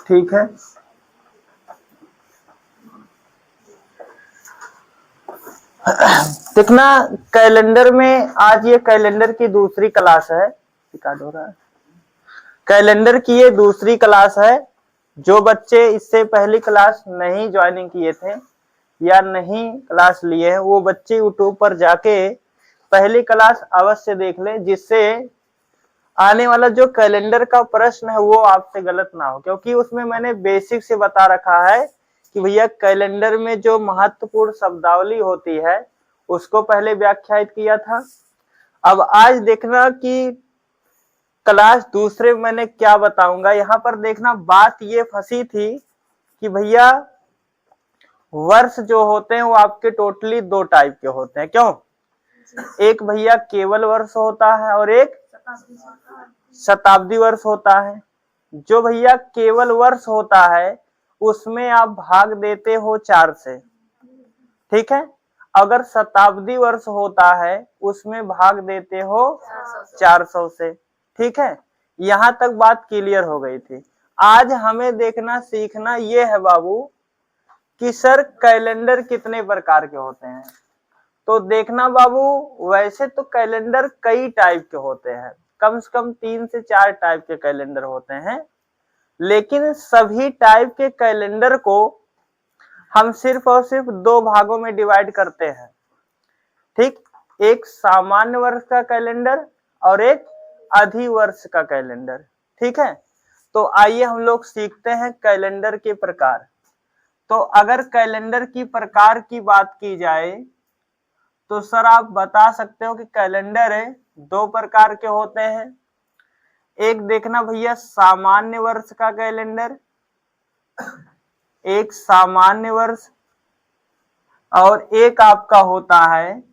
ठीक है। देखना कैलेंडर में आज ये कैलेंडर की दूसरी क्लास है, रिकॉर्ड हो रहा है। कैलेंडर की ये दूसरी क्लास है। जो बच्चे इससे पहली क्लास नहीं ज्वाइनिंग किए थे या नहीं क्लास लिए हैं वो बच्चे यूट्यूब पर जाके पहली क्लास अवश्य देख लें, जिससे आने वाला जो कैलेंडर का प्रश्न है वो आपसे गलत ना हो, क्योंकि उसमें मैंने बेसिक से बता रखा है कि भैया कैलेंडर में जो महत्वपूर्ण शब्दावली होती है उसको पहले व्याख्यायित किया था। अब आज देखना कि क्लास दूसरे मैंने क्या बताऊंगा। यहाँ पर देखना बात ये फंसी थी कि भैया वर्ष जो होते हैं वो आपके टोटली दो टाइप के होते हैं। क्यों? एक भैया केवल वर्ष होता है और एक शताब्दी वर्ष होता है। जो भैया केवल वर्ष होता है उसमें आप भाग देते हो 4 से, ठीक है। अगर शताब्दी वर्ष होता है उसमें भाग देते हो 400 से, ठीक है। यहां तक बात क्लियर हो गई थी। आज हमें देखना सीखना ये है बाबू कि सर कैलेंडर कितने प्रकार के होते हैं। तो देखना बाबू, वैसे तो कैलेंडर कई टाइप के होते हैं, कम से कम 3 से 4 टाइप के कैलेंडर होते हैं, लेकिन सभी टाइप के कैलेंडर को हम सिर्फ और सिर्फ 2 भागों में डिवाइड करते हैं, ठीक। एक सामान्य वर्ष का कैलेंडर और एक अधिवर्ष का कैलेंडर, ठीक है। तो आइए हम लोग सीखते हैं कैलेंडर के प्रकार। तो अगर कैलेंडर की प्रकार की बात की जाए तो सर आप बता सकते हो कि कैलेंडर 2 प्रकार के होते हैं। एक देखना भैया सामान्य वर्ष का कैलेंडर, एक सामान्य वर्ष, और एक आपका होता है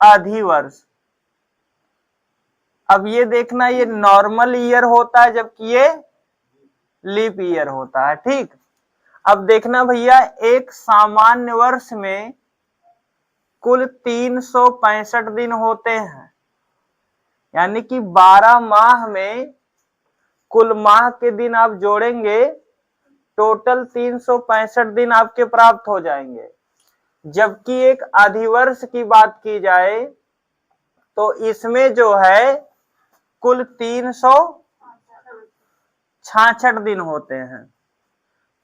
अधिवर्ष। अब ये देखना ये नॉर्मल ईयर होता है जबकि ये लीप ईयर होता है, ठीक। अब देखना भैया एक सामान्य वर्ष में कुल 365 दिन होते हैं, यानी कि 12 माह में कुल माह के दिन आप जोड़ेंगे टोटल 365 दिन आपके प्राप्त हो जाएंगे। जबकि एक अधिवर्ष की बात की जाए तो इसमें जो है कुल 366 दिन होते हैं,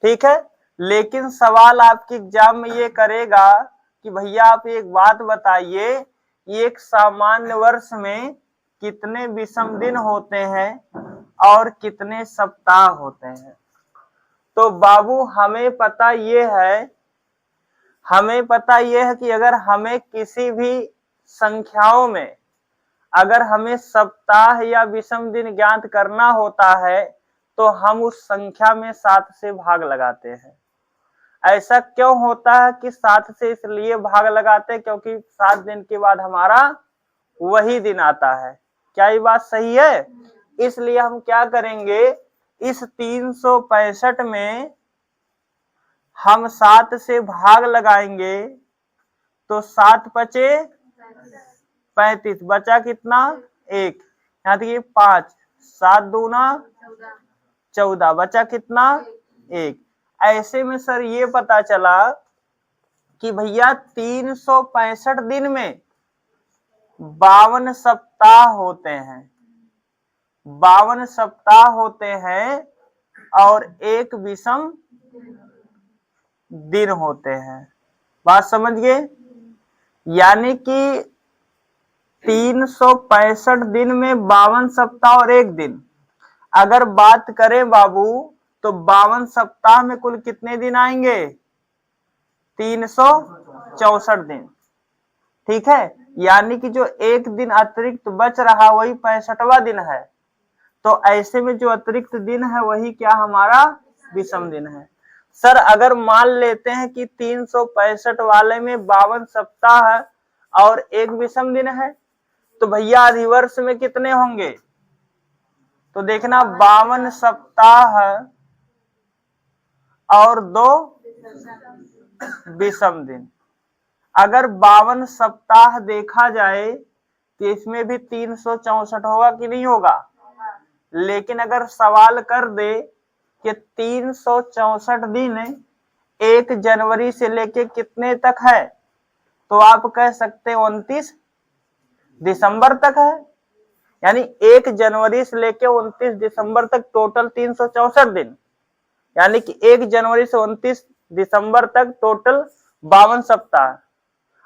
ठीक है। लेकिन सवाल आपके एग्जाम में ये करेगा कि भैया आप एक बात बताइए, एक सामान्य वर्ष में कितने विषम दिन होते हैं और कितने सप्ताह होते हैं। तो बाबू हमें पता ये है कि अगर हमें किसी भी संख्याओं में अगर हमें सप्ताह या विषम दिन ज्ञात करना होता है तो हम उस संख्या में 7 से भाग लगाते हैं। ऐसा क्यों होता है कि 7 से इसलिए भाग लगाते हैं क्योंकि 7 दिन के बाद हमारा वही दिन आता है। क्या ये बात सही है? इसलिए हम क्या करेंगे, इस 365 में हम 7 से भाग लगाएंगे तो 7 बचे 35, बचा कितना 1, यहाँ देखिए 5, 7 दूना 14, बचा कितना 1। ऐसे में सर ये पता चला कि भैया 365 दिन में 52 सप्ताह होते हैं, 52 सप्ताह होते हैं और एक विषम दिन होते हैं। बात समझ गए? यानी कि 365 दिन में 52 सप्ताह और एक दिन। अगर बात करें बाबू तो 52 सप्ताह में कुल कितने दिन आएंगे, 364 दिन, ठीक है। यानी कि जो एक दिन अतिरिक्त बच रहा वही 65वां दिन है। तो ऐसे में जो अतिरिक्त दिन है वही क्या हमारा विषम दिन है। सर अगर मान लेते हैं कि 365 वाले में 52 सप्ताह है और एक विषम दिन है तो भैया अधिवर्ष में कितने होंगे, तो देखना 52 सप्ताह और 2 विषम दिन। अगर 52 सप्ताह देखा जाए तो इसमें भी 364 होगा कि नहीं होगा। लेकिन अगर सवाल कर दे कि 364 दिन 1 जनवरी से लेके कितने तक है, तो आप कह सकते 29 दिसंबर तक है। यानी 1 जनवरी से लेके 29 दिसंबर तक टोटल 364 दिन, यानी कि 1 जनवरी से 29 दिसंबर तक टोटल 52 सप्ताह।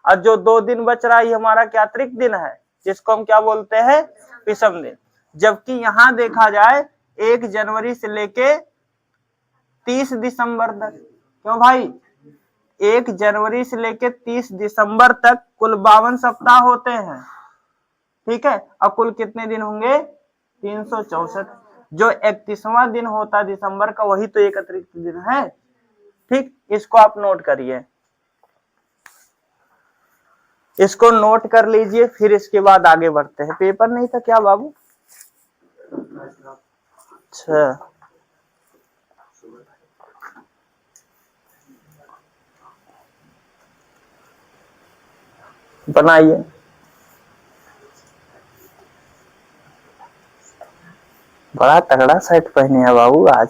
और जो 2 दिन बच रहा है हमारा क्या अतिरिक्त दिन है, जिसको हम क्या बोलते हैं, विषम दिन। जबकि यहां देखा जाए 1 जनवरी से लेके 30 दिसंबर तक, क्यों भाई, 1 जनवरी से लेके 30 दिसंबर तक कुल 52 सप्ताह होते हैं, ठीक है। और कुल कितने दिन होंगे, 364। जो 31वां दिन होता दिसंबर का वही तो एक अतिरिक्त दिन है, ठीक। इसको आप नोट करिए, इसको नोट कर लीजिए, फिर इसके बाद आगे बढ़ते हैं। पेपर नहीं था क्या बाबू? अच्छा, बनाइए। बड़ा तगड़ा शर्ट पहने हैं बाबू आज,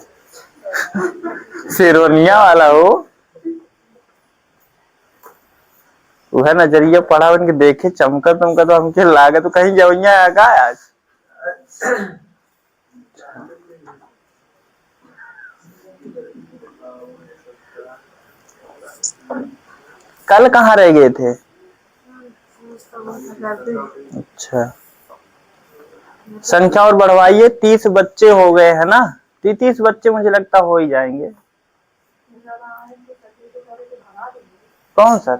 शेरवानिया वाला हो। वह नजरिया पड़ा उनके देखे चमका तुमका तो हमके लागे तो कहीं जवैया आगा आज। कल कहाँ रह गए थे? अच्छा, संख्या और बढ़वाइए। 30 बच्चे हो गए है ना, 30 बच्चे मुझे लगता हो ही जाएंगे। कौन सा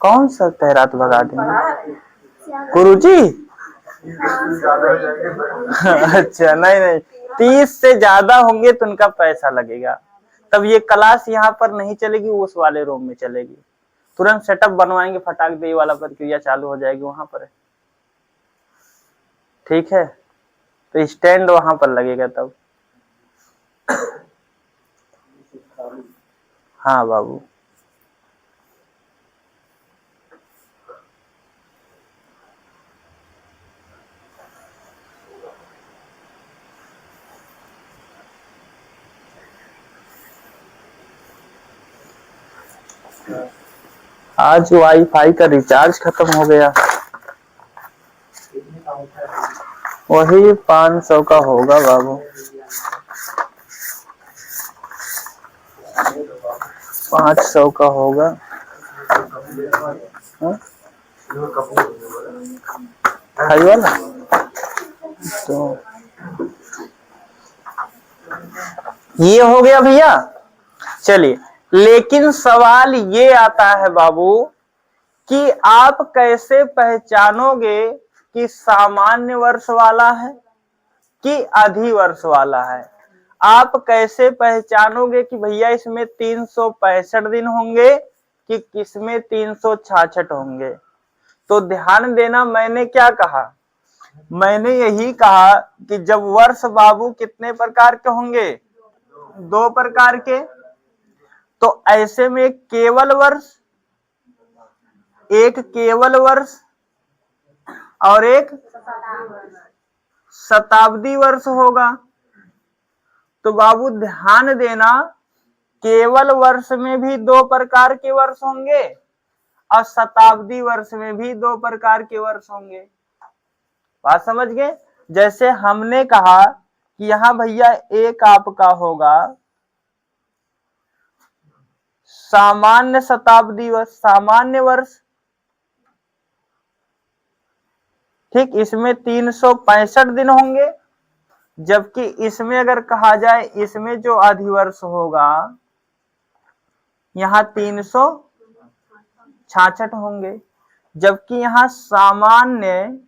कौन सा तहरात भगा देंगे गुरुजी? अच्छा, नहीं नहीं, 30 से ज्यादा होंगे तो उनका पैसा लगेगा। तब ये क्लास यहाँ पर नहीं चलेगी, उस वाले रूम में चलेगी। तुरंत सेटअप बनवाएंगे, फटाक दे वाला प्रक्रिया चालू हो जाएगी वहां पर, ठीक है। तो स्टैंड वहां पर लगेगा तब। हाँ बाबू, आज वाईफाई का रिचार्ज खत्म हो गया। वही 500 का होगा बाबू, 500 का होगा। हाई वाला तो ये हो गया भैया। चलिए, लेकिन सवाल ये आता है बाबू कि आप कैसे पहचानोगे कि सामान्य वर्ष वाला है कि अधिवर्ष वाला है। आप कैसे पहचानोगे कि भैया इसमें 365 दिन होंगे कि किसमें 366 होंगे। तो ध्यान देना, मैंने क्या कहा, मैंने यही कहा कि जब वर्ष बाबू कितने प्रकार के होंगे, 2 प्रकार के। तो ऐसे में केवल वर्ष, एक केवल वर्ष और एक शताब्दी वर्ष होगा। तो बाबू ध्यान देना, केवल वर्ष में भी 2 प्रकार के वर्ष होंगे और शताब्दी वर्ष में भी 2 प्रकार के वर्ष होंगे। बात समझ गए? जैसे हमने कहा कि यहां भैया एक आपका होगा सामान्य शताब्दी वर्ष, सामान्य वर्ष, ठीक। इसमें 365 दिन होंगे। जबकि इसमें अगर कहा जाए, इसमें जो अधिवर्ष होगा यहाँ 366 होंगे। जबकि यहाँ सामान्य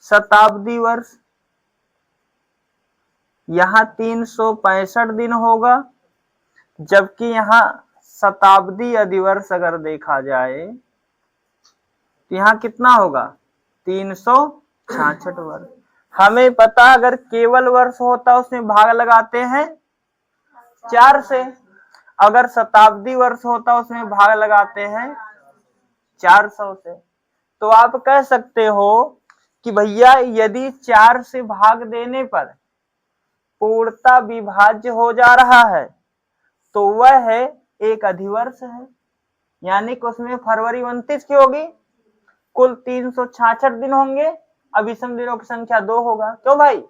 शताब्दी वर्ष यहाँ 365 दिन होगा। जबकि यहाँ शताब्दी अधिवर्ष अगर देखा जाए तो यहाँ कितना होगा, 366 वर्ष। हमें पता, अगर केवल वर्ष होता उसमें भाग लगाते हैं 4 से, अगर शताब्दी वर्ष होता उसमें भाग लगाते हैं 400 से। तो आप कह सकते हो कि भैया यदि 4 से भाग देने पर पूर्णता विभाज्य हो जा रहा है तो वह है एक अधिवर्ष है, यानी कि उसमें फरवरी 29 की होगी, कुल 366 दिन होंगे, अब विषम दिनों की संख्या 2 होगा। क्यों भाई,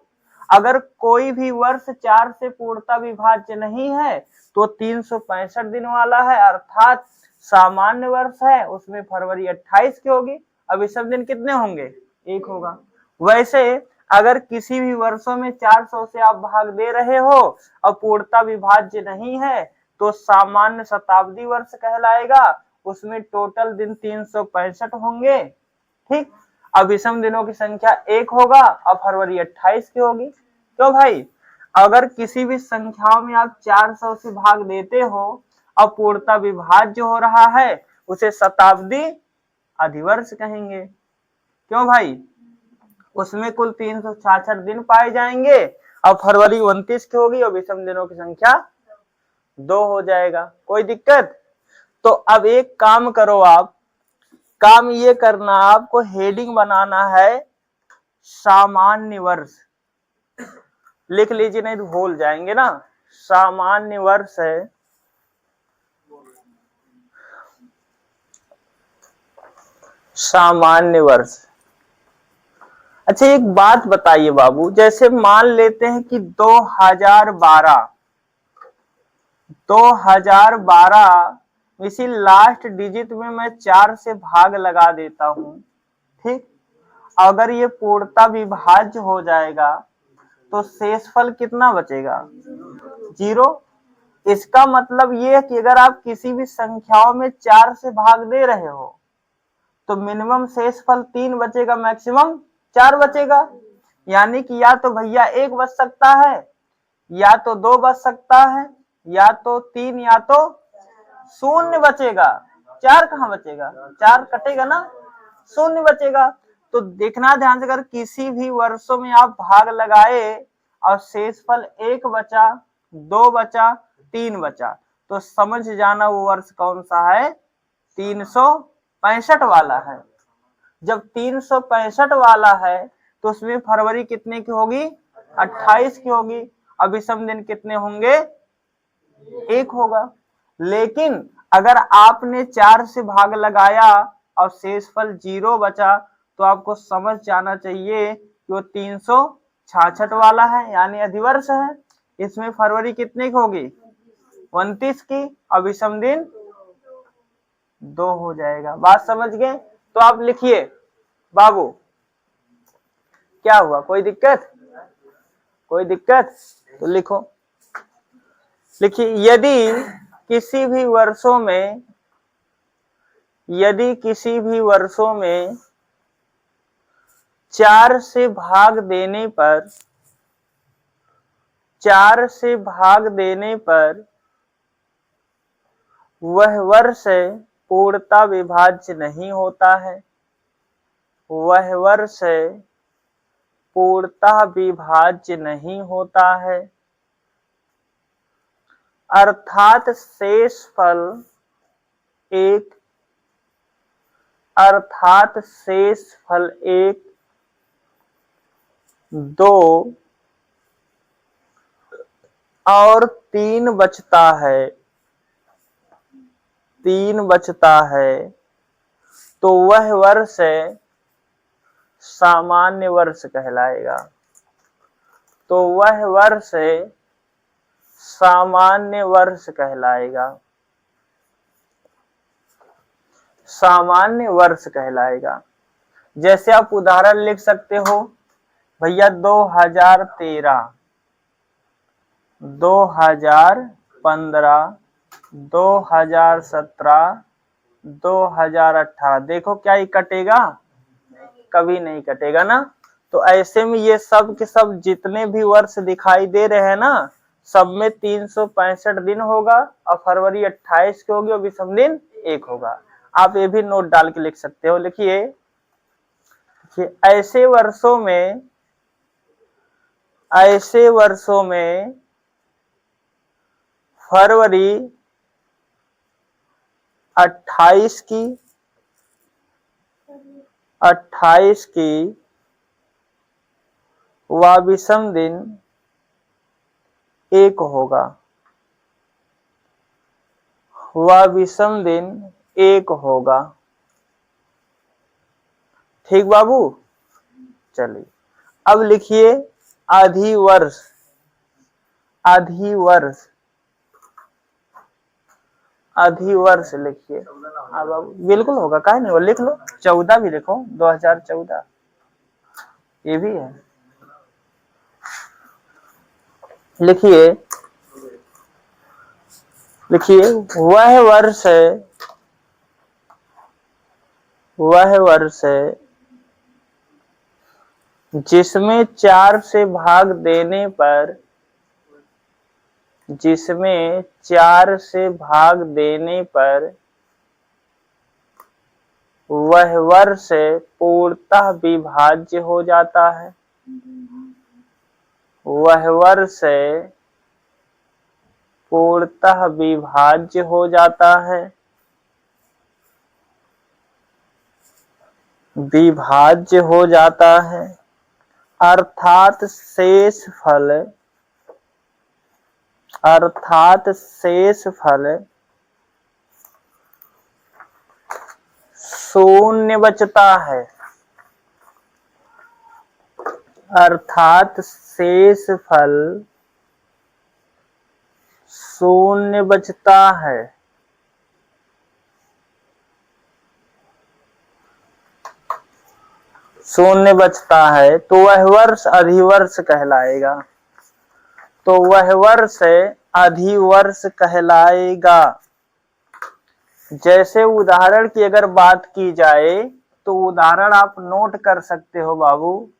अगर कोई भी वर्ष 4 से पूर्णता विभाज्य नहीं है तो 365 दिन वाला है, अर्थात सामान्य वर्ष है, उसमें फरवरी 28 की होगी, अब विषम दिन कितने होंगे, 1 होगा। वैसे अगर किसी भी वर्षों में 400 से आप भाग दे रहे हो और पूर्णता विभाज्य नहीं है तो सामान्य शताब्दी वर्ष कहलाएगा, उसमें टोटल दिन 365 होंगे। ठीक, अब विषम दिनों की संख्या 1 होगा और फरवरी 28 की होगी। तो भाई अगर किसी भी संख्याओं में आप 400 से भाग देते हो और पूर्णता विभाज्य हो रहा है, उसे शताब्दी अधिवर्ष कहेंगे। क्यों भाई, उसमें कुल 366 दिन पाए जाएंगे और फरवरी 29 की होगी और विषम दिनों की संख्या 2 हो जाएगा। कोई दिक्कत? तो अब एक काम करो, आप काम ये करना, आपको हेडिंग बनाना है सामान्य वर्ष, लिख लीजिए नहीं तो भूल जाएंगे ना। सामान्य वर्ष है सामान्य वर्ष। अच्छा एक बात बताइए बाबू, जैसे मान लेते हैं कि 2012 इसी लास्ट डिजिट में मैं 4 से भाग लगा देता हूं। ठीक, अगर ये पूर्णता विभाज्य हो जाएगा तो शेषफल कितना बचेगा, 0। इसका मतलब ये है कि अगर आप किसी भी संख्याओं में 4 से भाग दे रहे हो तो मिनिमम शेषफल 3 बचेगा, मैक्सिमम 4 बचेगा। यानी कि या तो भैया 1 बच सकता है, या तो 2 बच सकता है, या तो 3, या तो 0 बचेगा। 4 कहाँ बचेगा, 4 कटेगा ना, 0 बचेगा। तो देखना ध्यान से, अगर किसी भी वर्षों में आप भाग लगाए और शेषफल 1 बचा, 2 बचा, 3 बचा, तो समझ जाना वो वर्ष कौन सा है, 365 वाला है। जब 365 वाला है तो उसमें फरवरी कितने की होगी, 28 की होगी, और विषम दिन कितने होंगे, 1 होगा। लेकिन अगर आपने 4 से भाग लगाया और शेषफल 0 बचा तो आपको समझ जाना चाहिए कि वो 366 वाला है, यानी अधिवर्ष है। इसमें फरवरी कितने की होगी, 29 की, और विषम दिन 2 हो जाएगा। बात समझ गए? तो आप लिखिए बाबू, क्या हुआ, कोई दिक्कत? कोई दिक्कत? तो लिखो, लिखिए, यदि किसी भी वर्षों में 4 से भाग देने पर वह वर्ष पूर्णता विभाज्य नहीं होता है, वह वर्ष पूर्णता विभाज्य नहीं होता है, अर्थात शेषफल 1 2 और 3 बचता है, तो वह वर्ष सामान्य वर्ष कहलाएगा। तो वह वर्ष सामान्य वर्ष कहलाएगा, सामान्य वर्ष कहलाएगा। जैसे आप उदाहरण लिख सकते हो भैया, 2013, 2015, 2017, 2018, देखो क्या ये कटेगा, कभी नहीं कटेगा ना। तो ऐसे में ये सब के सब जितने भी वर्ष दिखाई दे रहे हैं ना, सब में 365 दिन होगा और फरवरी 28 की होगी और विषम दिन 1 होगा। आप ये भी नोट डाल के लिख सकते हो। लिखिए, ऐसे वर्षों में फरवरी 28 की व विषम दिन 1 होगा, वह विषम दिन 1 होगा। ठीक बाबू, चलिए अब लिखिए अधिवर्ष। अधिवर्ष, अधिवर्ष लिखिए। हाँ बाबू, बिल्कुल होगा, काहे नहीं, लिख लो, 14 भी लिखो, 2014 ये भी है। लिखिए, लिखिए वह वर्ष है, वह वर्ष है जिसमें 4 से भाग देने पर, जिसमें 4 से भाग देने पर वह वर्ष पूर्णतः विभाज्य हो जाता है। वह वर्ष पूर्णतः विभाज्य हो जाता है, विभाज्य हो जाता है, अर्थात शेष फल, अर्थात शेष फल शून्य बचता है, अर्थात शेष फल शून्य बचता है। शून्य बचता है तो वह वर्ष अधिवर्ष कहलाएगा, तो वह वर्ष अधिवर्ष कहलाएगा। जैसे उदाहरण की अगर बात की जाए तो उदाहरण आप नोट कर सकते हो बाबू,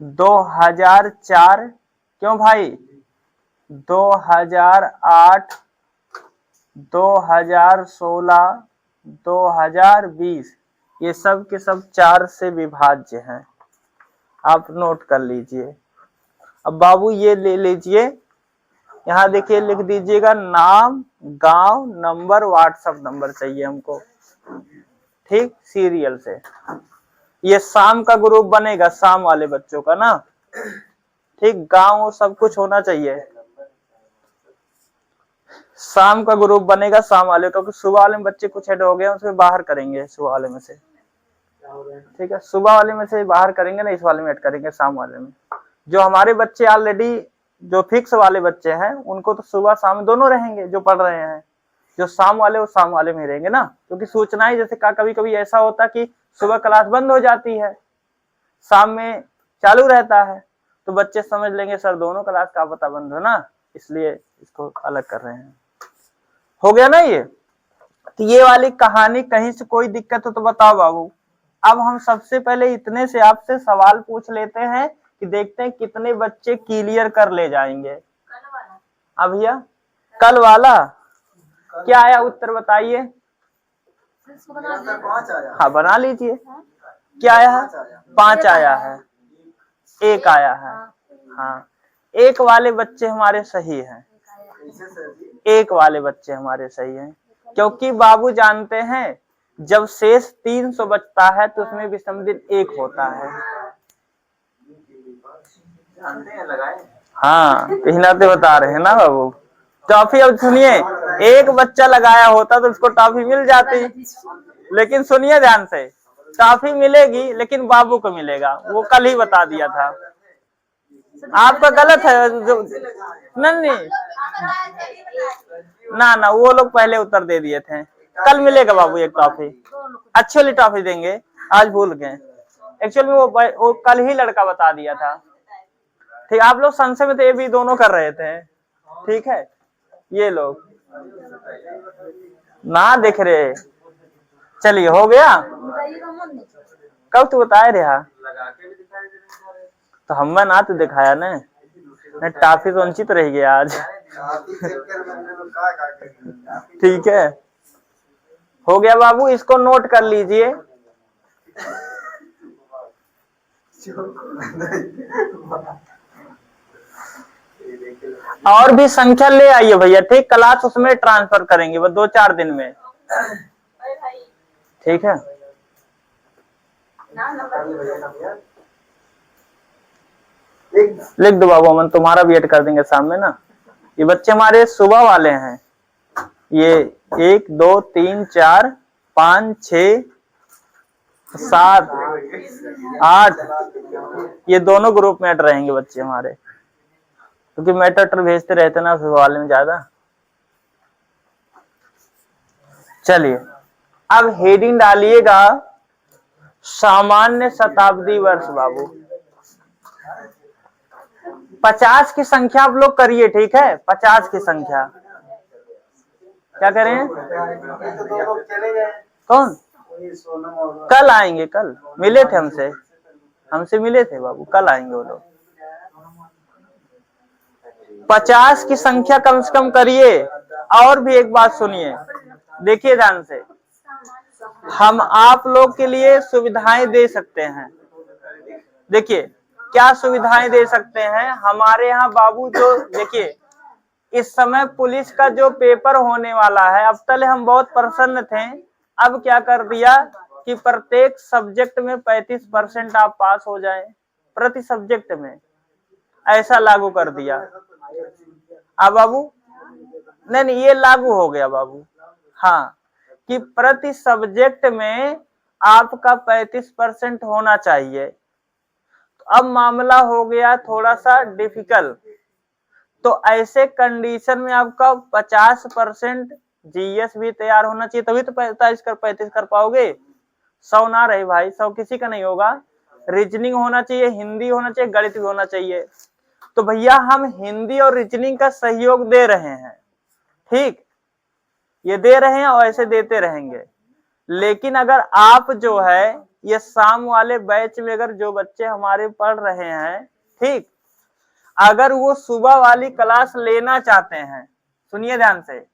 2004, क्यों भाई, 2008, 2016, 2020, ये सब के सब 4 से विभाज्य हैं, आप नोट कर लीजिए। अब बाबू ये ले लीजिए, यहाँ देखिए लिख दीजिएगा नाम, गांव, नंबर, व्हाट्सएप नंबर चाहिए हमको, ठीक, सीरियल से। ये शाम का ग्रुप बनेगा, शाम वाले बच्चों का ना, ठीक, गांव सब कुछ होना चाहिए, शाम का ग्रुप बनेगा, शाम वाले, क्योंकि सुबह वाले में बच्चे कुछ ऐड हो गए, उसमें बाहर करेंगे, सुबह वाले में से, ठीक है, सुबह वाले में से बाहर करेंगे ना, इस वाले में ऐड करेंगे, शाम वाले में। जो हमारे बच्चे ऑलरेडी जो फिक्स वाले बच्चे हैं उनको तो सुबह शाम दोनों रहेंगे, जो पढ़ रहे हैं, जो शाम वाले वो शाम वाले में रहेंगे ना, क्योंकि सूचनाएं जैसे कभी कभी ऐसा होता कि सुबह क्लास बंद हो जाती है, शाम में चालू रहता है, तो बच्चे समझ लेंगे सर दोनों क्लास का पता बंद हो ना, इसलिए इसको अलग कर रहे हैं। हो गया ना ये, तो ये वाली कहानी कहीं से कोई दिक्कत हो तो बताओ बाबू। अब हम सबसे पहले इतने से आपसे सवाल पूछ लेते हैं कि देखते हैं कितने बच्चे क्लियर कर ले जाएंगे। अब भैया कल वाला क्या आया उत्तर बताइए। हाँ बना लीजिए। क्या आया है? 5 आया है, 1 आया है। हाँ 1 वाले बच्चे हमारे सही हैं, 1 वाले बच्चे हमारे सही हैं, क्योंकि बाबू जानते हैं जब शेष 300 बचता है तो उसमें विषम दिन 1 होता है। हाँ हिनाते बता रहे हैं ना बाबू। टॉफी अब सुनिए, 1 बच्चा लगाया होता तो उसको टॉफी मिल जाती, लेकिन सुनिए ध्यान से, टॉफी मिलेगी लेकिन बाबू को मिलेगा, वो कल ही बता दिया था। आपका गलत है जो, नहीं ना वो लोग पहले उत्तर दे दिए थे। कल मिलेगा बाबू 1 टॉफी, अच्छी वाली टॉफी देंगे, आज भूल गए। एक्चुअली वो कल ही लड़का बता दिया था। ठीक, आप लोग संशय में तो ये भी दोनों कर रहे थे, ठीक है, ये लोग ना देख रहे। चलिए हो गया, कब तू बताए रहा तो हम ना तो दिखाया ना, टॉफी तो वंचित रह गया आज। ठीक है, हो गया बाबू, इसको नोट कर लीजिए। और भी संख्या ले आइए भैया, ठीक, क्लास उसमें ट्रांसफर करेंगे वो 2-4 दिन में, ठीक है। लिख दो बाबू, अमन तुम्हारा भी ऐड कर देंगे शाम में ना। ये बच्चे हमारे सुबह वाले हैं। ये 1 2 3 4 5 6 7 8 ये दोनों ग्रुप में रहेंगे बच्चे हमारे, क्योंकि मेटर भेजते रहते ना सुबह वाले में ज्यादा। चलिए अब हेडिंग डालिएगा सामान्य शताब्दी वर्ष। बाबू 50 की संख्या आप लोग करिए, ठीक है? 50 की संख्या क्या करें? कौन? कल आएंगे, कल मिले थे हमसे मिले थे बाबू, कल आएंगे वो लोग। 50 की संख्या कम से कम करिए। और भी एक बात सुनिए, देखिए ध्यान से, हम आप लोग के लिए सुविधाएं दे सकते हैं। देखिए क्या सुविधाएं दे सकते हैं हमारे यहाँ बाबू। जो देखिए इस समय पुलिस का जो पेपर होने वाला है, अब तक हम बहुत प्रसन्न थे, अब क्या कर दिया कि प्रत्येक सब्जेक्ट में 35% आप पास हो जाए, प्रति सब्जेक्ट में, ऐसा लागू कर दिया। अब बाबू नहीं ये लागू हो गया बाबू, हाँ, कि प्रति सब्जेक्ट में आपका 35% होना चाहिए। तो अब मामला हो गया थोड़ा सा डिफिकल्ट। तो ऐसे कंडीशन में आपका 50% जीएस भी तैयार होना चाहिए, तभी तो 35 कर पाओगे। 100 ना रहे भाई, 100 किसी का नहीं होगा। रीजनिंग होना चाहिए, हिंदी होना चाहिए, गणित भी होना चाहिए। तो भैया हम हिंदी और रीजनिंग का सहयोग दे रहे हैं, ठीक, ये दे रहे हैं और ऐसे देते रहेंगे। लेकिन अगर आप जो है ये शाम वाले बैच में अगर जो बच्चे हमारे पढ़ रहे हैं, ठीक, अगर वो सुबह वाली क्लास लेना चाहते हैं, सुनिए ध्यान से,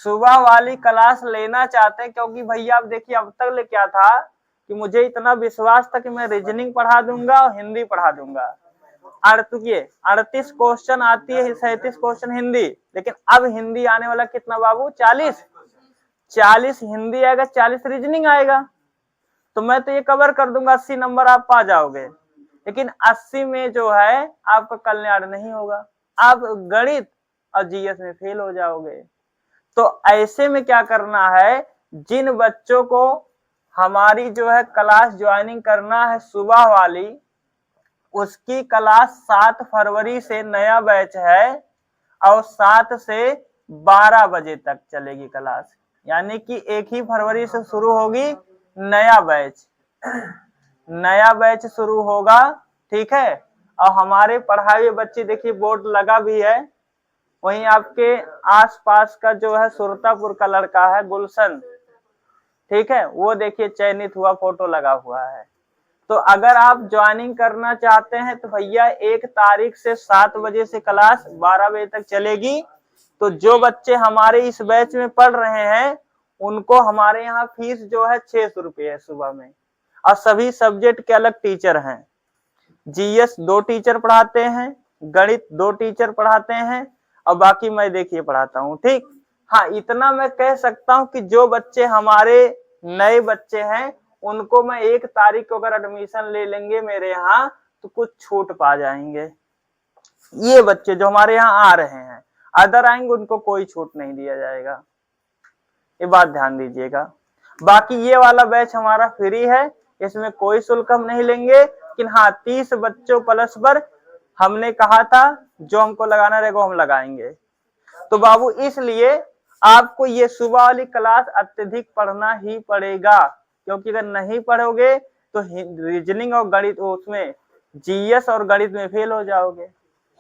सुबह वाली क्लास लेना चाहते हैं, क्योंकि भैया आप देखिए अब तक ले क्या था कि मुझे इतना विश्वास था कि मैं रीजनिंग पढ़ा दूंगा और हिंदी पढ़ा दूंगा। 38 क्वेश्चन आती है, 37 क्वेश्चन हिंदी, लेकिन अब हिंदी आने वाला कितना बाबू? 40 हिंदी आएगा, 40 रीजनिंग आएगा। तो मैं तो ये कवर कर दूंगा, 80 नंबर आप पा जाओगे। लेकिन 80 में जो है आपका कल्याण नहीं होगा, आप गणित और जीएस में फेल हो जाओगे। तो ऐसे में क्या करना है, जिन बच्चों को हमारी जो है क्लास ज्वाइनिंग करना है सुबह वाली, उसकी क्लास 7 फरवरी से नया बैच है और 7 से 12 बजे तक चलेगी क्लास, यानी कि 1 ही फरवरी से शुरू होगी नया बैच। नया बैच शुरू होगा, ठीक है। और हमारे पढ़ाए हुए बच्चे देखिए बोर्ड लगा भी है, वहीं आपके आसपास का जो है सुरतापुर का लड़का है गुलशन, ठीक है, वो देखिए चयनित हुआ, फोटो लगा हुआ है। तो अगर आप ज्वाइनिंग करना चाहते हैं तो भैया 1 तारीख से 7 बजे से क्लास 12 बजे तक चलेगी। तो जो बच्चे हमारे इस बैच में पढ़ रहे हैं उनको हमारे यहाँ फीस जो है 600 रुपये है सुबह में, और सभी सब्जेक्ट के अलग टीचर हैं। जीएस 2 टीचर पढ़ाते हैं, गणित 2 टीचर पढ़ाते हैं, और बाकी मैं देखिए पढ़ाता हूँ, ठीक। हाँ इतना मैं कह सकता हूँ कि जो बच्चे हमारे नए बच्चे हैं उनको मैं 1 तारीख को अगर एडमिशन ले लेंगे मेरे यहाँ तो कुछ छूट पा जाएंगे। ये बच्चे जो हमारे यहाँ आ रहे हैं, अदर आएंगे उनको कोई छूट नहीं दिया जाएगा, ये बात ध्यान दीजिएगा। बाकी ये वाला बैच हमारा फ्री है, इसमें कोई शुल्क हम नहीं लेंगे। लेकिन हाँ 30 बच्चों प्लस पर हमने कहा था जो हमको लगाना रहेगा वो हम लगाएंगे। तो बाबू इसलिए आपको ये सुबह वाली क्लास अत्यधिक पढ़ना ही पड़ेगा, क्योंकि अगर नहीं पढ़ोगे तो रीजनिंग और गणित, उसमें जीएस और गणित में फेल हो जाओगे।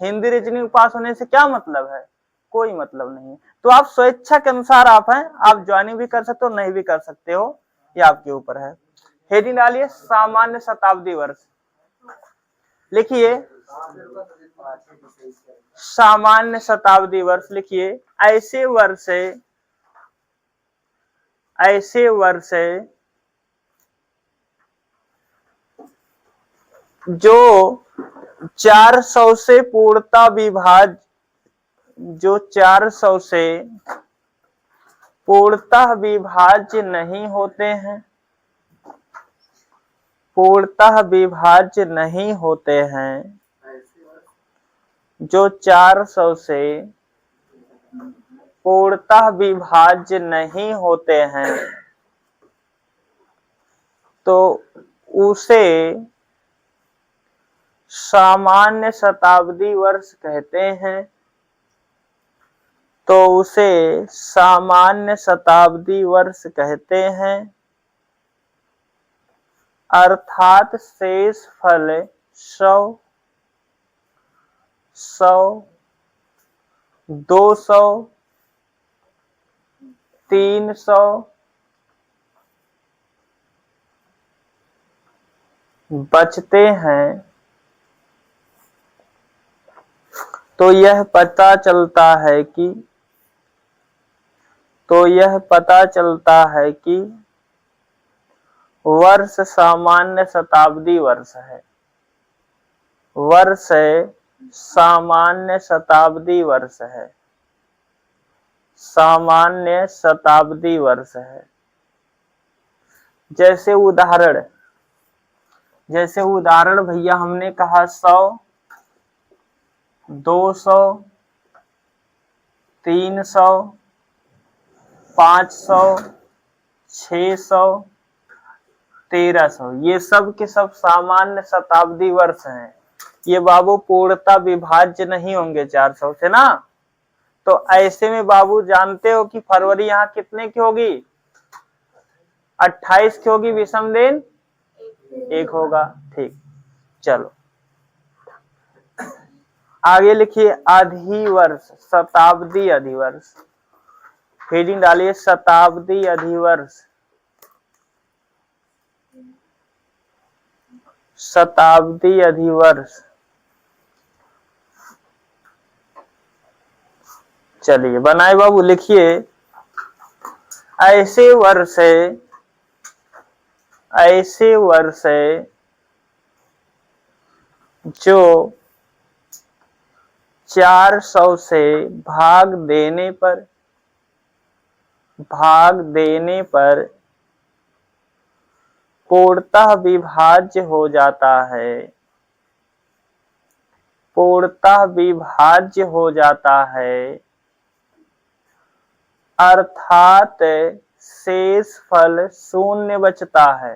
हिंदी रीजनिंग पास होने से क्या मतलब है? कोई मतलब नहीं। तो आप स्वेच्छा के अनुसार आप हैं, आप ज्वाइनिंग भी कर सकते हो, नहीं भी कर सकते हो, ये आपके ऊपर है। हेडिंग डालिए सामान्य शताब्दी वर्ष, लिखिए सामान्य शताब्दी वर्ष, लिखिए ऐसे वर्ष जो 400 से पूर्णतः विभाज्य, जो 400 से पूर्णतः विभाज्य नहीं होते हैं, पूर्णतः विभाज्य नहीं होते हैं, जो 400 से पूर्णतः विभाज्य नहीं होते हैं तो उसे सामान्य शताब्दी वर्ष कहते हैं। तो उसे सामान्य शताब्दी वर्ष कहते हैं। अर्थात शेष फल 100, 200, 300 बचते हैं। तो यह पता चलता है कि वर्ष सामान्य शताब्दी वर्ष है। वर्ष सामान्य शताब्दी वर्ष है। सामान्य शताब्दी वर्ष है। जैसे उदाहरण भैया हमने कहा 100, 200, 300, 500, 600, 1300, ये सब के सब सामान्य शताब्दी वर्ष हैं। ये बाबू पूर्णतः विभाज्य नहीं होंगे 400 से ना। तो ऐसे में बाबू जानते हो कि फरवरी यहाँ कितने की होगी? 28 की होगी। विषम दिन 1 होगा। ठीक, चलो आगे लिखिए। अधिवर्ष, शताब्दी अधिवर्ष। हेडिंग डालिए शताब्दी अधिवर्ष। शताब्दी अधिवर्ष। चलिए बनाए बाबू, लिखिए। ऐसे वर्ष जो 400 से भाग देने पर पूर्णतः विभाज्य हो जाता है। पूर्णतः विभाज्य हो जाता है। अर्थात शेष फल शून्य बचता है।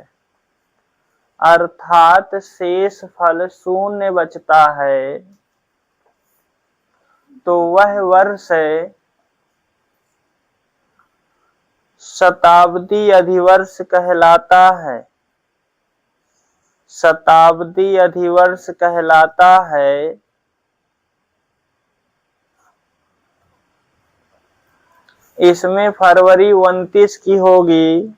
अर्थात शेष फल शून्य बचता है। तो वह वर्ष शताब्दी अधिवर्ष कहलाता है। शताब्दी अधिवर्ष कहलाता है। इसमें फरवरी 29 की होगी।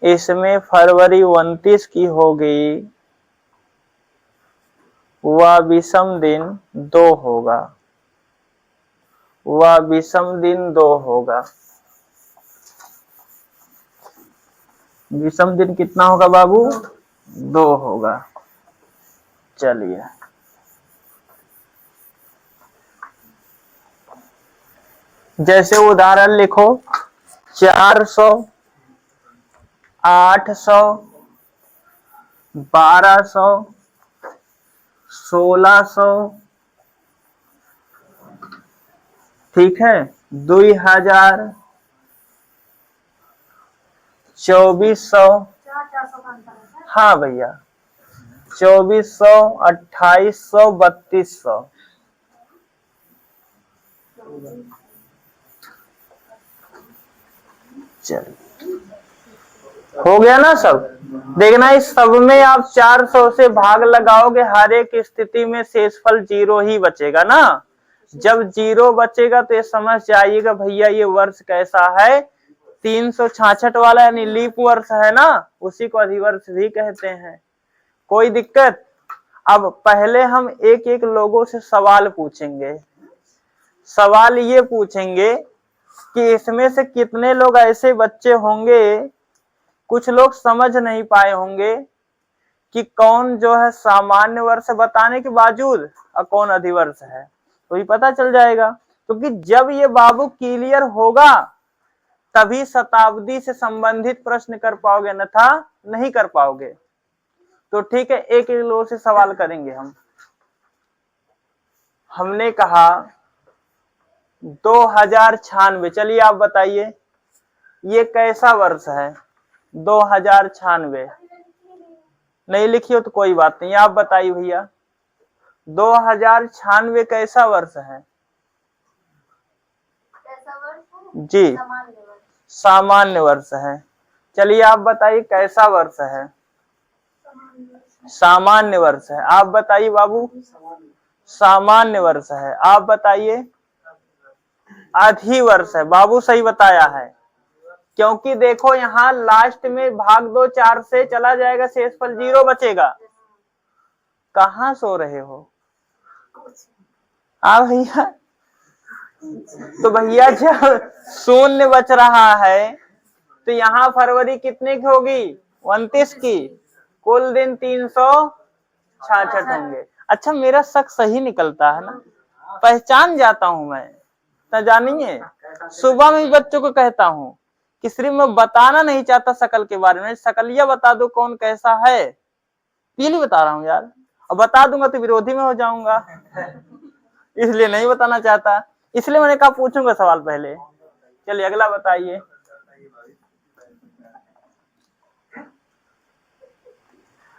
इसमें फरवरी 29 की होगी। वह विषम दिन 2 होगा। वह विषम दिन 2 होगा। विषम दिन कितना होगा बाबू? 2 होगा। चलिए जैसे उदाहरण लिखो। 400, 800, 1200, 1600, ठीक है, 2000, 2400, हाँ भैया, 2400, 2800, 3200। चलिए हो गया ना सब। देखना इस सब में आप 400 से भाग लगाओगे, हर एक स्थिति में शेषफल 0 ही बचेगा ना। जब 0 बचेगा तो ये समझ जाइएगा भैया ये वर्ष कैसा है, 366 वाला यानी लीप वर्ष है ना, उसी को अधिवर्ष भी कहते हैं। कोई दिक्कत? अब पहले हम एक एक लोगों से सवाल पूछेंगे। सवाल ये पूछेंगे कि इसमें से कितने लोग ऐसे बच्चे होंगे, कुछ लोग समझ नहीं पाए होंगे कि कौन जो है सामान्य वर्ष बताने के बावजूद और कौन अधिवर्ष है, तो ये पता चल जाएगा। क्योंकि जब ये बाबू क्लियर होगा तभी शताब्दी से संबंधित प्रश्न कर पाओगे, अन्यथा नहीं कर पाओगे। तो ठीक है, एक एक लोगों से सवाल करेंगे हम। हमने कहा 2096। चलिए आप बताइए ये कैसा वर्ष है? 2096। नहीं लिखी हो तो कोई बात नहीं, आप बताइए भैया 2096 कैसा वर्ष है? जी सामान्य वर्ष है। चलिए आप बताइए कैसा वर्ष है? सामान्य वर्ष है। आप बताइए बाबू। सामान्य वर्ष है। आप बताइए। अधिवर्ष है। बाबू सही बताया है, क्योंकि देखो यहाँ लास्ट में भाग दो 4 से चला जाएगा, शेषफल 0 बचेगा। कहाँ सो रहे हो? भैया तो भैया जब शून्य बच रहा है तो यहाँ फरवरी कितने की होगी? 29 की। कुल दिन 366 होंगे। अच्छा मेरा शक सही निकलता है ना, पहचान जाता हूं मैं तो जानिए। सुबह में बच्चों को कहता हूं कि सिर्फ मैं बताना नहीं चाहता शकल के बारे में, शकलिया बता दो कौन कैसा है, इसलिए बता रहा हूँ यार। अब बता दूंगा तो विरोधी में हो जाऊंगा, इसलिए नहीं बताना चाहता, इसलिए मैंने कहा पूछूंगा सवाल पहले। चलिए अगला बताइए।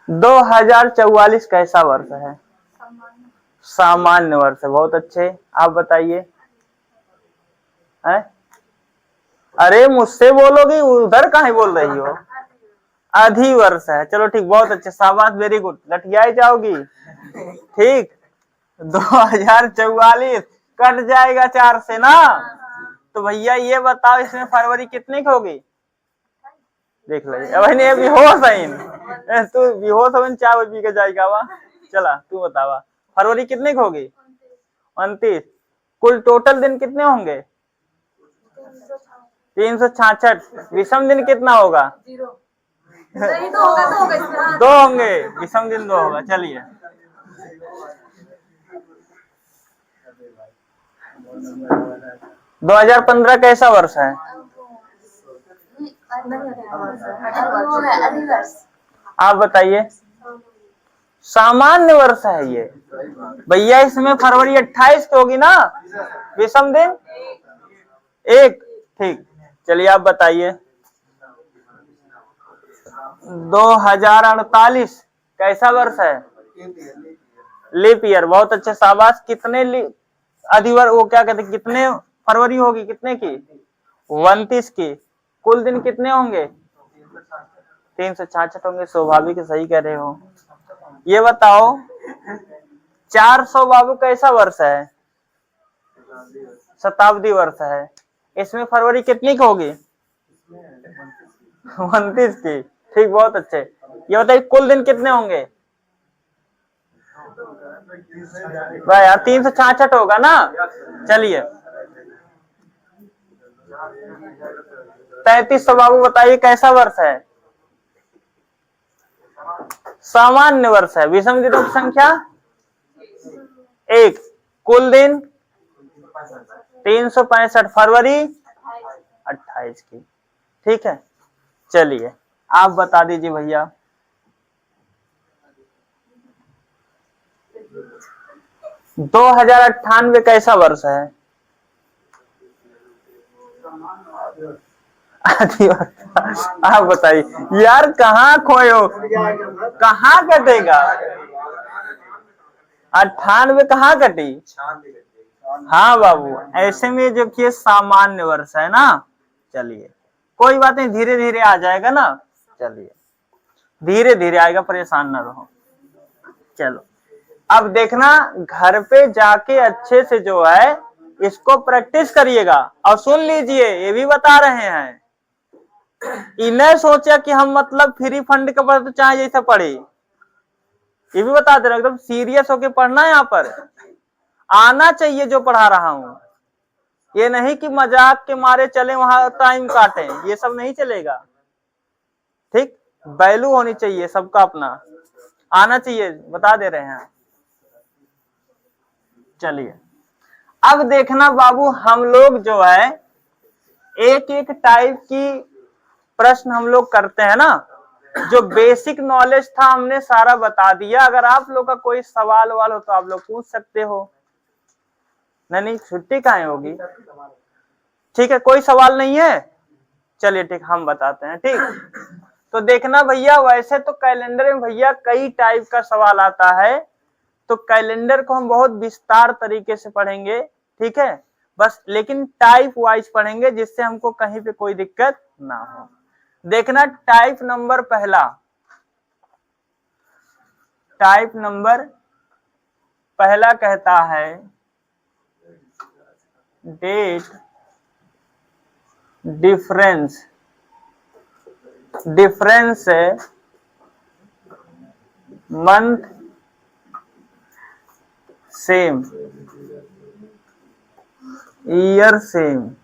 दो 2044 कैसा वर्ष है? सामान्य वर्ष है। बहुत अच्छे। आप बताइए। अरे मुझसे बोलोगी, उधर कहाँ बोल रही हो? अधिवर्ष है। चलो ठीक, बहुत अच्छे, शाबाश, वेरी गुड। लठियाई जाओगी। ठीक 2044 कट जाएगा 4 से ना, तो भैया ये बताओ इसमें फरवरी कितने की होगी? देख लीजिए बेहोश है, तू बेहोश हो चाय पी के जाएगा वह। चला तू बतावा फरवरी कितने की होगी? 29। कुल टोटल दिन कितने होंगे? 366। विषम दिन कितना होगा? 2 होंगे। विषम दिन 2 होगा। चलिए 2015 कैसा वर्ष है? आप बताइए। सामान्य वर्ष है ये भैया। इसमें फरवरी 28 की होगी ना, विषम दिन 1। ठीक, चलिए आप बताइए। 2048 कैसा वर्ष है? Leap year. बहुत अच्छे, शाबाश। कितने अधिवर्ष, वो क्या कहते हैं, कितने फरवरी होगी? कितने की? 29 की। कुल दिन कितने होंगे? 366 होंगे। स्वाभाविक, सही कह रहे हो। ये बताओ 400 बाबू कैसा वर्ष है? शताब्दी वर्ष है। इसमें फरवरी कितनी की होगी? 29 की। ठीक, बहुत अच्छे। ये बताइए कुल दिन कितने होंगे? यार 366 होगा ना। चलिए 3300 बाबू बताइए कैसा वर्ष है? सामान्य वर्ष है। विषम दिनों की संख्या 1। कुल दिन 365। फरवरी 28 की। ठीक है, चलिए आप बता दीजिए भैया। दो 2098 कैसा वर्ष है? आप बताइए यार, कहाँ खोए हो? कहाँ कटेगा? 98 कहाँ कटी? हाँ बाबू, ऐसे में जो कि सामान्य वर्ष है ना। चलिए कोई बात नहीं, धीरे धीरे आ जाएगा ना। चलिए धीरे धीरे आएगा, परेशान ना रहो। चलो अब देखना, घर पे जाके अच्छे से जो है इसको प्रैक्टिस करिएगा। और सुन लीजिए, ये भी बता रहे हैं, इन्हें सोचा कि हम मतलब फ्री फंड का पढ़ तो चाहे जैसे पढ़े, ये भी बता दे रहा, एकदम सीरियस होके पढ़ना है। यहाँ पर आना चाहिए जो पढ़ा रहा हूं। ये नहीं कि मजाक के मारे चले वहां टाइम काटें, ये सब नहीं चलेगा। ठीक, वैल्यू होनी चाहिए सबका, अपना आना चाहिए, बता दे रहे हैं। चलिए अब देखना बाबू, हम लोग जो है एक एक टाइप की प्रश्न हम लोग करते हैं ना। जो बेसिक नॉलेज था हमने सारा बता दिया। अगर आप लोग का कोई सवाल वाल हो तो आप लोग पूछ सकते हो। नहीं छुट्टी कहाँ होगी। ठीक है, कोई सवाल नहीं है, चलिए ठीक हम बताते हैं। ठीक, तो देखना भैया, वैसे तो कैलेंडर में भैया कई टाइप का सवाल आता है, तो कैलेंडर को हम बहुत विस्तार तरीके से पढ़ेंगे। ठीक है, बस लेकिन टाइप वाइज पढ़ेंगे जिससे हमको कहीं पे कोई दिक्कत ना हो। देखना टाइप नंबर पहला, टाइप नंबर पहला कहता है date difference, difference month same, year same.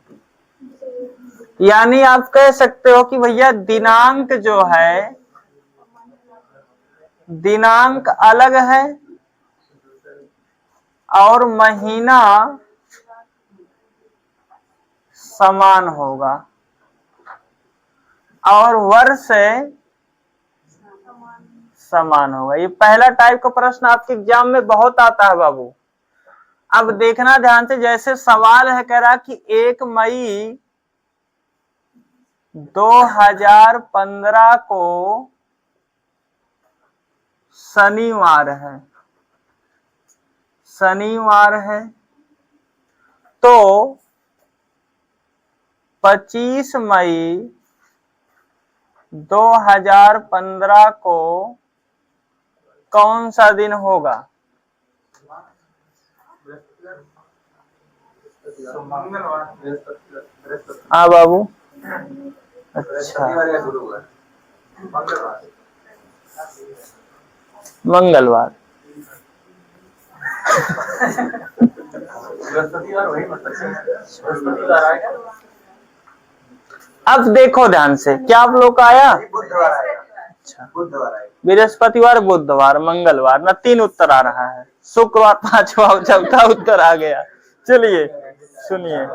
यानी आप कह सकते हो कि भैया दिनांक जो है, दिनांक अलग है और महीना समान होगा और वर्ष समान होगा। ये पहला टाइप का प्रश्न आपके एग्जाम में बहुत आता है बाबू। अब देखना ध्यान से, जैसे सवाल है कह रहा कि 1 मई 2015 को शनिवार है, शनिवार है, तो 25 मई 2015 को कौन सा दिन होगा। हाँ बाबू, अच्छा मंगलवार। अब देखो ध्यान से, क्या आप लोग का आया? अच्छा, बृहस्पतिवार, बुधवार, मंगलवार ना, 3 उत्तर आ रहा है। शुक्रवार 5वां और चौथा उत्तर आ गया। चलिए सुनिए,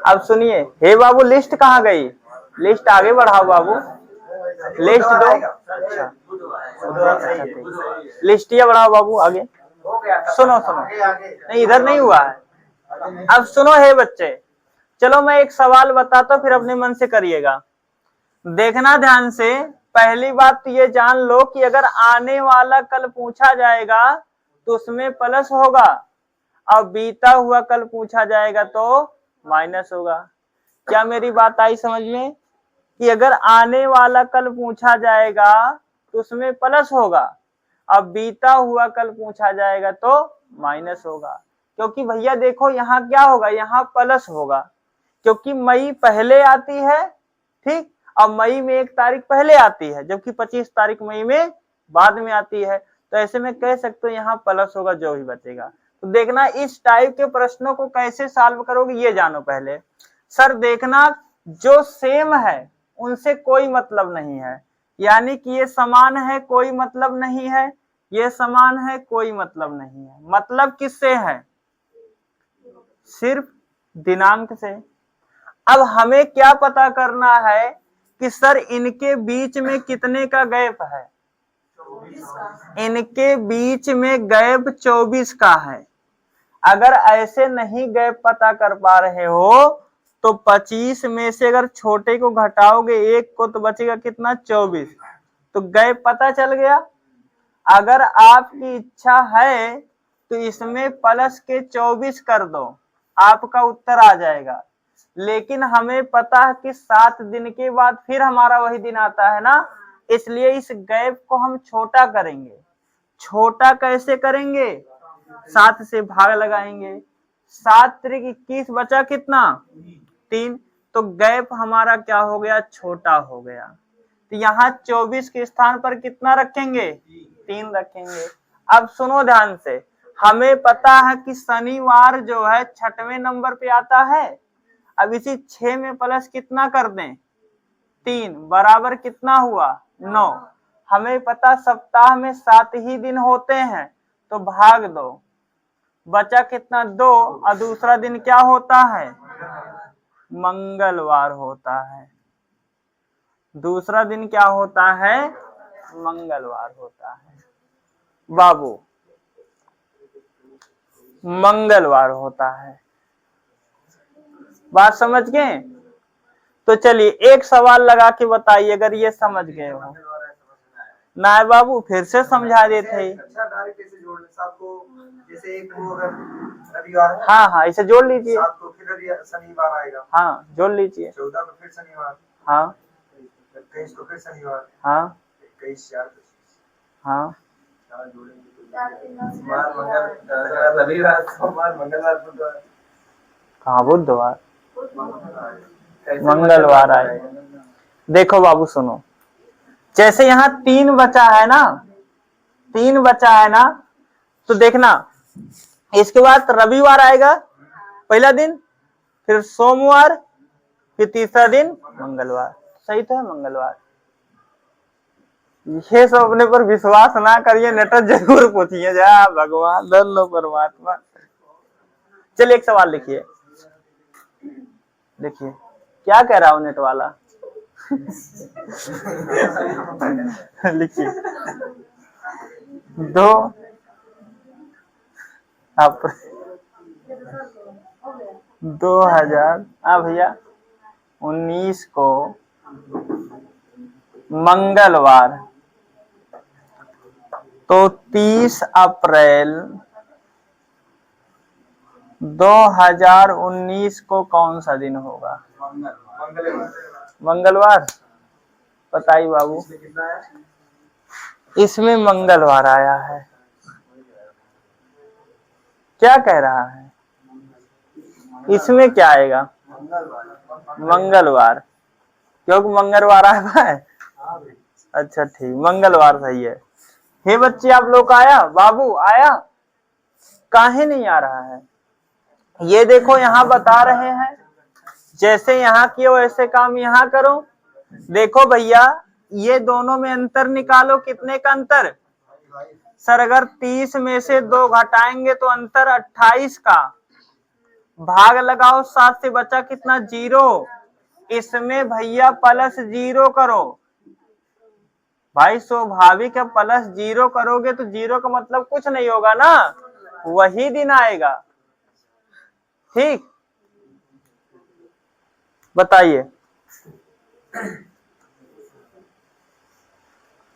अब सुनिए। हे बाबू लिस्ट कहाँ गई? लिस्ट आगे बढ़ाओ बाबू, लिस्ट दो। अच्छा, लिस्टिया बढ़ाओ बाबू आगे। सुनो सुनो, नहीं इधर नहीं हुआ है। अब सुनो हे बच्चे, चलो मैं एक सवाल बताता हूँ, फिर अपने मन से करिएगा। देखना ध्यान से, पहली बात तो ये जान लो कि अगर आने वाला कल पूछा जाएगा तो उसमें प्लस होगा, और बीता हुआ कल पूछा जाएगा तो माइनस होगा। क्या मेरी बात आई समझ में? कि अगर आने वाला कल पूछा जाएगा तो उसमें प्लस होगा, अब बीता हुआ कल पूछा जाएगा तो माइनस होगा। क्योंकि भैया देखो यहाँ क्या होगा, यहाँ प्लस होगा, क्योंकि मई पहले आती है, ठीक, अब मई में 1 तारीख पहले आती है, जबकि 25 तारीख मई में बाद में आती है। तो ऐसे में कह सकते हो यहाँ प्लस होगा, जो भी बचेगा। तो देखना इस टाइप के प्रश्नों को कैसे सॉल्व करोगे ये जानो पहले। सर देखना, जो सेम है उनसे कोई मतलब नहीं है, यानी कि ये समान है कोई मतलब नहीं है, ये समान है कोई मतलब नहीं है। मतलब किससे है? सिर्फ दिनांक से। अब हमें क्या पता करना है कि सर इनके बीच में कितने का गैप है। इनके बीच में गैप 24 का है। अगर ऐसे नहीं गैप पता कर पा रहे हो तो 25 में से अगर छोटे को घटाओगे 1 को तो बचेगा कितना, 24। तो गैप पता चल गया। अगर आपकी इच्छा है तो इसमें प्लस के 24 कर दो, आपका उत्तर आ जाएगा। लेकिन हमें पता है कि 7 दिन के बाद फिर हमारा वही दिन आता है ना, इसलिए इस गैप को हम छोटा करेंगे। छोटा कैसे करेंगे? 7 से भाग लगाएंगे, 7 त्रिक 21, बचा कितना, 3। तो गैप हमारा क्या हो गया, छोटा हो गया। तो यहाँ 24 के स्थान पर कितना रखेंगे, 3 रखेंगे। अब सुनो ध्यान से, हमें पता है कि शनिवार जो है 6वें नंबर पे आता है। अब इसी 6 में प्लस कितना कर दें, 3, बराबर कितना हुआ, 9। हमें पता सप्ताह में 7 ही दिन होते हैं, तो भाग दो, बचा कितना, 2। और दूसरा दिन क्या होता है, मंगलवार होता है। दूसरा दिन क्या होता है, मंगलवार होता है। बाबू मंगलवार होता है। बात समझ गए? तो चलिए एक सवाल लगा के बताइए अगर ये समझ गए हो। ना है बाबू, फिर से समझा देते। जैसे एक वो अगर रविवार है, हाँ हाँ इसे जोड़ लीजिए। 7 को फिर शनिवार आएगा। हाँ जोड़ लीजिए। 14 को फिर शनिवार। हाँ 21 को फिर शनिवार। हाँ 21 4 हाँ रविवार सोमवार मंगलवार बुधवार। कहाँ बुधवार, मंगलवार आए। देखो बाबू सुनो, जैसे यहाँ 3 बचा है ना, 3 बचा है ना, तो देखना इसके बाद रविवार आएगा पहला दिन, फिर सोमवार, फिर तीसरा दिन मंगलवार। सही तो है मंगलवार। ये सब अपने पर विश्वास ना करिए, नेटर जरूर पूछिए। जा भगवान धन्य परमात्मा। चलिए एक सवाल लिखिए, देखिए क्या कह रहा हूं नेट वाला। लिखिए 2000 हाँ भैया 19 को मंगलवार, तो 30 अप्रैल 2019 को कौन सा दिन होगा? मंगलवार। बताइए बाबू, इसमें मंगलवार आया है, क्या कह रहा है? इसमें क्या आएगा? मंगलवार, क्योंकि मंगलवार आया है। अच्छा ठीक, मंगलवार सही है। हे बच्चे आप लोग आया, बाबू आया, काहे नहीं आ रहा है? ये देखो यहाँ बता रहे हैं, जैसे यहाँ किए वैसे काम यहाँ करो। देखो भैया ये दोनों में अंतर निकालो, कितने का अंतर? सर अगर 30 में से 2 घटाएंगे तो अंतर 28 का, भाग लगाओ 7 से बचा कितना? 0। इसमें भैया प्लस 0 करो भाई, स्वाभाविक है प्लस 0 करोगे तो 0 का मतलब कुछ नहीं होगा ना, वही दिन आएगा। ठीक, बताइए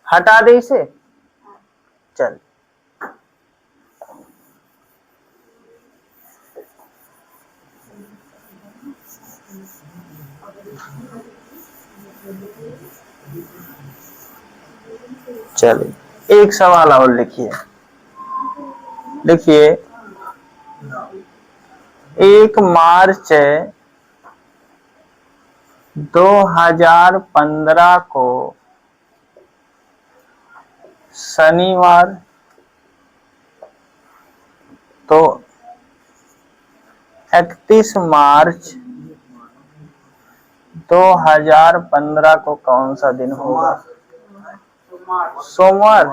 हटा दे इसे। चल चलिए एक सवाल और लिखिए, लिखिए 1 मार्च 2015 को शनिवार, तो 31 मार्च 2015 को कौन सा दिन होगा? सोमवार।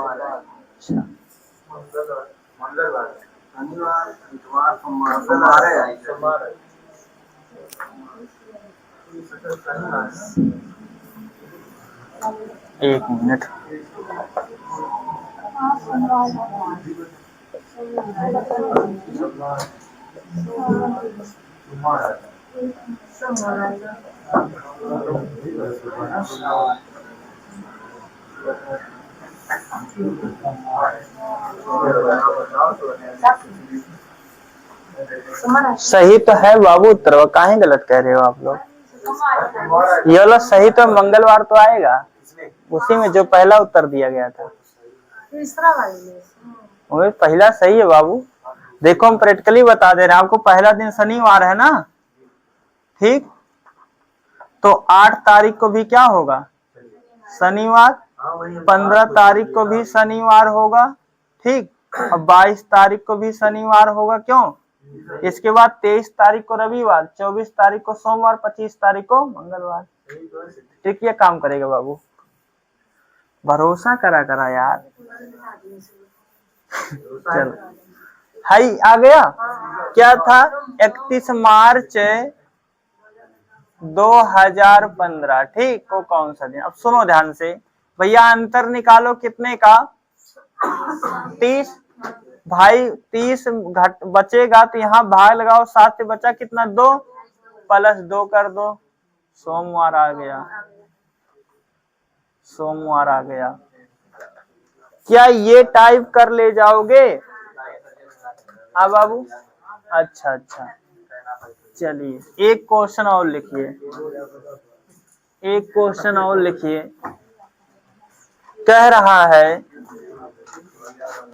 एक मिनट, सही तो है बाबू उत्तर, काहे गलत कह रहे हो आप लोग? ये वाला सही तो मंगलवार तो आएगा, उसी में जो पहला उत्तर दिया गया था तीसरा वाला पहला सही है बाबू। देखो हम प्रैक्टिकली बता दे रहे हैं आपको, पहला दिन शनिवार है ना, ठीक, तो 8 तारीख को भी क्या होगा? शनिवार। 15 तारीख को भी शनिवार होगा, ठीक, और 22 तारीख को भी शनिवार होगा, क्यों? इसके बाद 23 तारीख को रविवार, 24 तारीख को सोमवार, 25 तारीख को मंगलवार। ठीक, ये काम करेगा बाबू, भरोसा करा यार। चलो हाई आ गया, क्या था? 31 मार्च 2015, ठीक, वो कौन सा दिन? अब सुनो ध्यान से भैया, अंतर निकालो कितने का? 30। भाई 30 घट बचेगा तो यहाँ भाग लगाओ, 7 से बचा कितना 2 प्लस 2 कर दो, सोमवार आ गया, सोमवार आ गया। क्या ये टाइप कर ले जाओगे? हाँ बाबू, अच्छा अच्छा, चलिए एक क्वेश्चन और लिखिए, एक क्वेश्चन और लिखिए। कह रहा है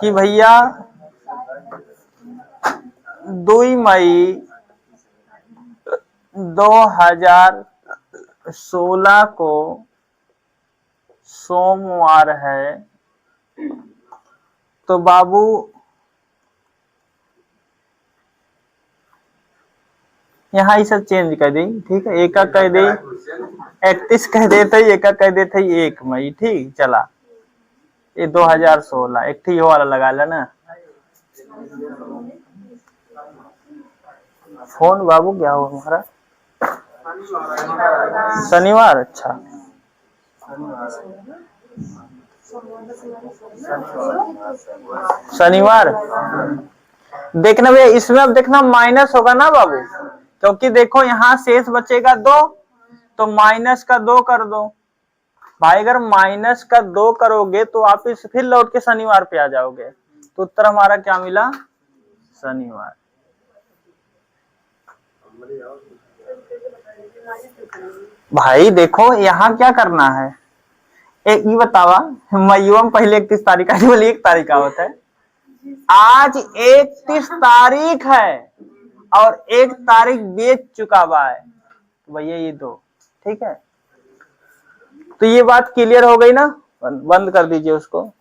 कि भैया 2 मई 2016 को सोमवार है, तो बाबू यहाँ ये सब चेंज कर दी, ठीक है, एक कह दे 31 कह देते, एक कह देते 1 मई, ठीक चला, ये 2016 एक ठीक वाला लगा लेना। फोन बाबू क्या हुआ हमारा? शनिवार, अच्छा शनिवार। देखना भैया इसमें, अब देखना माइनस होगा ना बाबू, क्योंकि देखो यहाँ शेष बचेगा 2, तो माइनस का 2 कर दो भाई। अगर माइनस का 2 करोगे तो आप इस फिर लौट के शनिवार पे आ जाओगे, तो उत्तर हमारा क्या मिला? शनिवार। भाई देखो यहाँ क्या करना है, एक ये बतावा, मईवा में पहले 31 तारीख का, 1 तारीख का होता है, आज 31 तारीख है और 1 तारीख बीत चुका हुआ है, तो भैया ये 2, ठीक है। तो ये बात क्लियर हो गई ना? बंद कर दीजिए उसको।